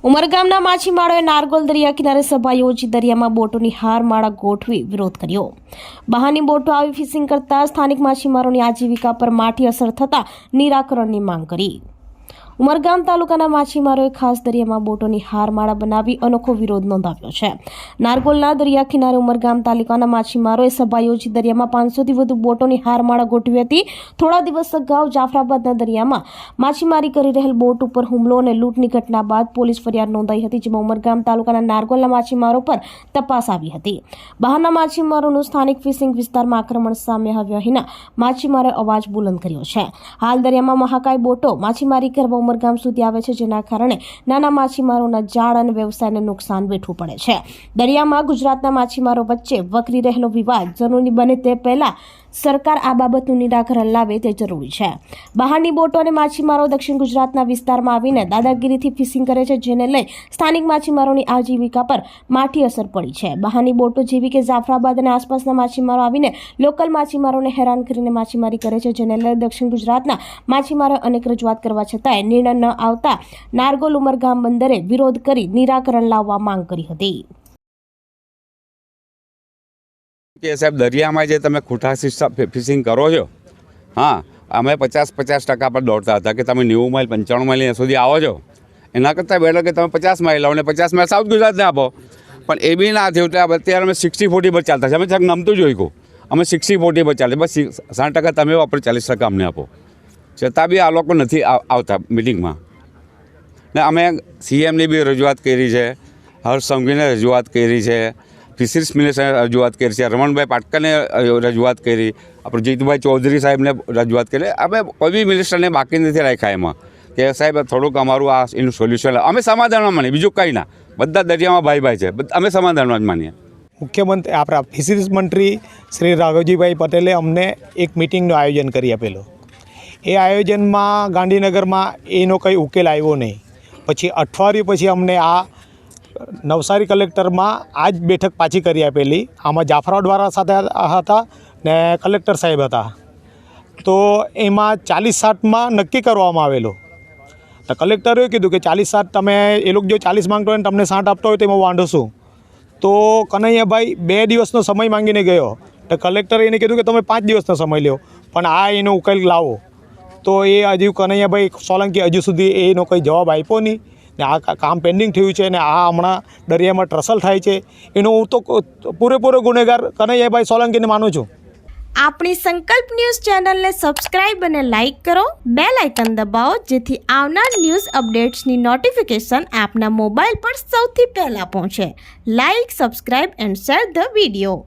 ઉમરગામના માછીમારોએ નારગોલ દરિયા કિનારે સભા યોજી દરિયામાં બોટોની હારમાળા ગોઠવી વિરોધ કર્યો। બહારની બોટો આવી ફિશિંગ કરતા સ્થાનિક માછીમારોની આજીવિકા પર માઠી અસર થતા નિરાકરણની માંગ કરી। ઉમરગામ તાલુકાના માછીમારોએ ખાસ દરિયામાં બોટોની હારમાળા બનાવી અનોખો વિરોધ નોંધાવ્યો છે। નારગોલના દરિયા કિનારે ઉમરગામ તાલુકાના માછીમારોએ સભા યોજી દરિયામાં 500થી વધુ બોટોની હારમાળા ગોઠવી હતી। થોડા દિવસ અગાઉ જાફરાબાદના દરિયામાં માછીમારી કરી રહેલ બોટ ઉપર હુમલો અને લૂંટની ઘટના બાદ પોલીસ ફરિયાદ નોંધાઈ હતી, જેમાં ઉમરગામ તાલુકાના નારગોલના માછીમારો પર તપાસ આવી હતી। બહારના માછીમારોનું સ્થાનિક ફિશિંગ વિસ્તારમાં આક્રમણ સામે આવ્યા વિના માછીમારોએ અવાજ બુલંદ કર્યો છે। હાલ દરિયામાં મહાકાય બોટો માછીમારી કરવા ઉમરગામ સુધી આવે છે, જેના કારણે નાના માછીમારોના જાળ અને વ્યવસાયને નુકસાન વેઠવું પડે છે। દરિયામાં ગુજરાતના માછીમારો વચ્ચે વકરી રહેલો વિવાદ જરૂરી બને તે પહેલા સરકાર આ બાબતનું નિરાકરણ લાવે તે જરૂરી છે। બહારની બોટો અને માછીમારો દક્ષિણ ગુજરાતના વિસ્તારમાં આવીને દાદાગીરીથી ફિશિંગ કરે છે, જેને લઈ સ્થાનિક માછીમારોની આજીવિકા પર માઠી અસર પડી છે। બહારની બોટો જેવી કે જાફરાબાદ અને આસપાસના માછીમારો આવીને લોકલ માછીમારોને હેરાન કરીને માછીમારી કરે છે, જેને લઈ દક્ષિણ ગુજરાતના માછીમારોએ અનેક રજૂઆત કરવા છતાંય નિર્ણય ન આવતા નારગોલ ઉમરગામ બંદરે વિરોધ કરી નિરાકરણ લાવવા માંગ કરી હતી। કે સાહેબ દરિયામાં જે તમે ખૂંટાથી ફિશિંગ કરો છો, હા, અમે 50% પર દોડતા હતા કે તમે 90 માઇલ 95 માઇલ સુધી આવો છો, એના કરતાં બેટર કે તમે 50 માઇલ આવો ને 50 માઇલ સાઉથ ગુજરાતને આપો। પણ એ બી ના થયું એટલે અત્યારે અમે 60-40 પર ચાલતા છે। અમે થોડુંક નમતું જોઈ કહું, અમે 60-40 પર ચાલે, બસ 60% તમે વાપરો, 40% અમને આપો। છતાં બી આ લોકો નથી આવતા મિટિંગમાં ને અમે CMની બી રજૂઆત કરી છે, હર્ષ સંઘવીને રજૂઆત કરી છે, ફિશરીઝ મિનિસ્ટરને રજૂઆત કરી છે, રમણભાઈ પાટકરને રજૂઆત કરી, આપણે જીતુભાઈ ચૌધરી સાહેબને રજૂઆત કરી। અમે કોઈ બી મિનિસ્ટરને બાકી નથી રાખ્યા એમાં કે સાહેબ થોડુંક અમારું આ એનું સોલ્યુશન અમે સમાધાનમાં માનીએ, બીજું કંઈ ના, બધા દરિયામાં ભાઈ છે, અમે સમાધાનમાં જ માનીએ। મુખ્યમંત્રી આપણા ફિશરીઝ મંત્રી શ્રી રાઘવજીભાઈ પટેલે અમને એક મિટિંગનું આયોજન કરી આપેલું। એ આયોજનમાં ગાંધીનગરમાં એનો કંઈ ઉકેલ આવ્યો નહીં। પછી અઠવાડિયું પછી અમને આ નવસારી કલેક્ટરમાં આ જ બેઠક પાછી કરી આપેલી। આમાં જાફરાબાદવાળા સાથે હતા ને કલેક્ટર સાહેબ હતા, તો એમાં 40-60માં નક્કી કરવામાં આવેલું। તો કલેક્ટરે કીધું કે 40-60 તમે એ લોકો જો 40 માંગતો હોય ને તમને 60 આપતો હોય તો એમાં વાંધો શું? તો કનૈયાભાઈ 2 દિવસનો સમય માંગીને ગયો, તો કલેક્ટરે એને કીધું કે તમે 5 દિવસનો સમય લ્યો, પણ આ એનો ઉકેલ લાવો। તો એ હજુ કનૈયાભાઈ સોલંકી હજુ સુધી એનો કોઈ જવાબ આપ્યો નહીં ને આ કામ પેન્ડિંગ થયું છે ને આ હમણાં દરિયામાં ટ્રસલ થાય છે, એનો હું તો પૂરેપૂરો ગુનેગાર કનૈયાભાઈ સોલંકીને માનું છું। આપણી સંકલ્પ ન્યૂઝ ચેનલને સબસ્ક્રાઇબ અને લાઇક કરો, બેલ આઇકન દબાવો, જેથી આવનાર ન્યૂઝ અપડેટ્સની નોટિફિકેશન આપના મોબાઈલ પર સૌથી પહેલા પહોંચે। Like, subscribe and share the video.